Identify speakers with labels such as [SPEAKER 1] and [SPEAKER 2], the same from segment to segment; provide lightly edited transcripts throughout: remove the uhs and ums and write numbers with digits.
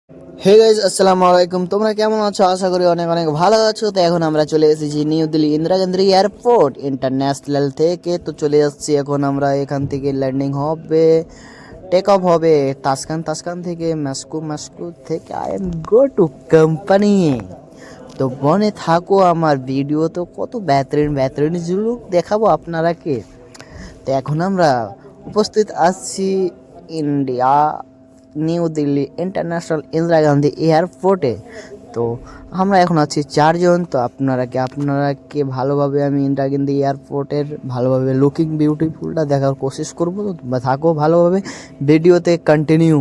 [SPEAKER 1] Hey guys আসসালামু আলাইকুম, তোমরা কেমন আছো? আশা করি অনেক অনেক ভালো আছো। তো এখন আমরা চলে এসেছি new Delhi Indira Gandhi airport international থেকে। তো চলে যাচ্ছি এখন আমরা, এখান থেকে ল্যান্ডিং হবে, টেক অফ হবে তাসকান থেকে মাস্কো থেকে I am go to company. তো বনে থাকো, আমার ভিডিও তো কত বেতরিন ঝুলুক দেখাবো আপনারাকে। তো এখন আমরা উপস্থিত আছি India new Delhi international Indira Gandhi এয়ারপোর্টে। তো আমরা এখন আছি চারজন। তো আপনারাকে ভালোভাবে আমি ইন্দিরা গান্ধী এয়ারপোর্টের ভালোভাবে লুকিং বিউটিফুলটা দেখার কোশিশ করবো। বা থাকো ভালোভাবে ভিডিওতে কন্টিনিউ।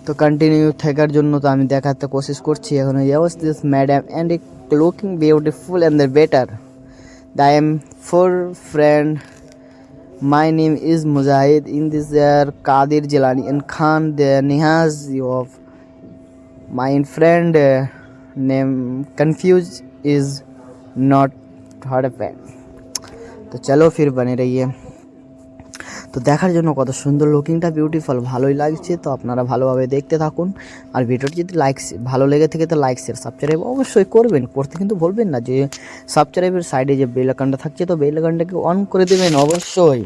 [SPEAKER 1] তো কন্টিনিউ থাকার জন্য তো আমি দেখাতে কোশিশ করছি। এখন yes this madam and a looking beautiful and the better I am four friend. My name is Mujahid. In this year, Qadir Jilani and Khan the Nihaz of my friend name confused is not her friend. तो चलो फिर बने रहिए। তো দেখার জন্য কত সুন্দর লুকিংটা বিউটিফুল, ভালোই লাগছে। তো আপনারা ভালোভাবে দেখতে থাকুন। আর ভিডিওটি যদি ভালো লেগে থাকে তো লাইক শেয়ার সাবস্ক্রাইব অবশ্যই করবেন, করতে কিন্তু ভুলবেন না। যে সাবস্ক্রাইবের সাইডে যে বেল আইকনটা থাকছে তো বেল আইকনটাকে অন করে দেবেন অবশ্যই।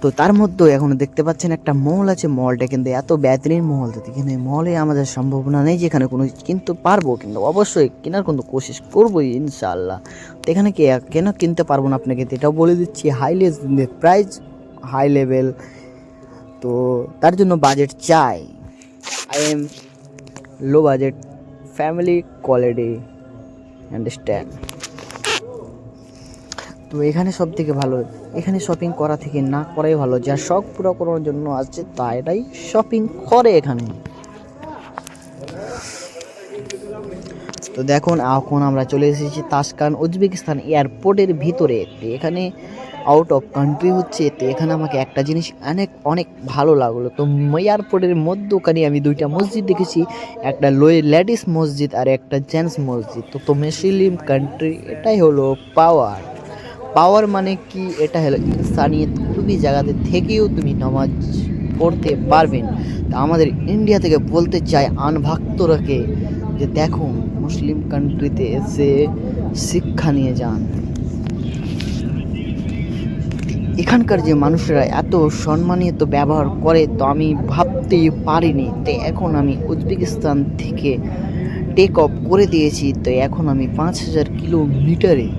[SPEAKER 1] তো তার মধ্যে এখন দেখতে পাচ্ছেন একটা মল আছে, মলটা কিন্তু এত বেহতরিন মল, তো এখানে মলে আমাদের সম্ভাবনা নেই যেখানে কোনো কিন্তু পারবো, কিন্তু অবশ্যই কেনার কিন্তু কোশিশ করবোই ইনশাআল্লাহ। তো এখানে কেন কিনতে পারবো না আপনাকে এটাও বলে দিচ্ছি, প্রাইস হাই লেভেল। তো তার জন্য বাজেট চাই। I am low budget family quality, understand. তো এখানে সব থেকে ভালো, এখানে শপিং করা থেকে না করাই ভালো। যা শখ পুরো করার জন্য আসছে তাই শপিং করে এখানে। তো দেখুন এখন আমরা চলে এসেছি তাসকান উজবেকিস্তান এয়ারপোর্টের ভিতরে। তো এখানে আউট অফ কান্ট্রি হচ্ছে। তো এখানে আমাকে একটা জিনিস অনেক ভালো লাগলো। তো এয়ারপোর্টের মধ্যখানে আমি দুইটা মসজিদ দেখেছি, একটা লেডিস মসজিদ আর একটা জেন্টস মসজিদ। তো মুসলিম কান্ট্রি এটাই হলো পাওয়ার মানে কি, এটা হলো ইনসানিয়ত। খুবই জায়গাতে থেকেও তুমি নামাজ পড়তে পারবেন। তা আমাদের ইন্ডিয়া থেকে বলতে চাই আনভক্তরাকে যে দেখুন মুসলিম কান্ট্রিতে এসে শিক্ষা নিয়ে যান। এখানকার যে মানুষেরা এত সম্মানিত ব্যবহার করে তো আমি ভাবতেই পারিনি। তো এখন আমি উজবেকিস্তান থেকে টেক অফ করে দিয়েছি। তো এখন আমি 5000 কিলোমিটারে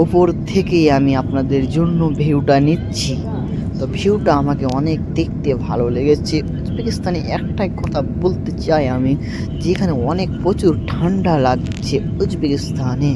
[SPEAKER 1] ওপর থেকেই আমি আপনাদের জন্য ভিউটা নিচ্ছি। তো ভিউটা আমাকে অনেক দেখতে ভালো লেগেছে। উজবেকিস্তানে একটাই কথা বলতে চাই আমি, যেখানে প্রচুর ঠান্ডা লাগছে উজবেকিস্তানে।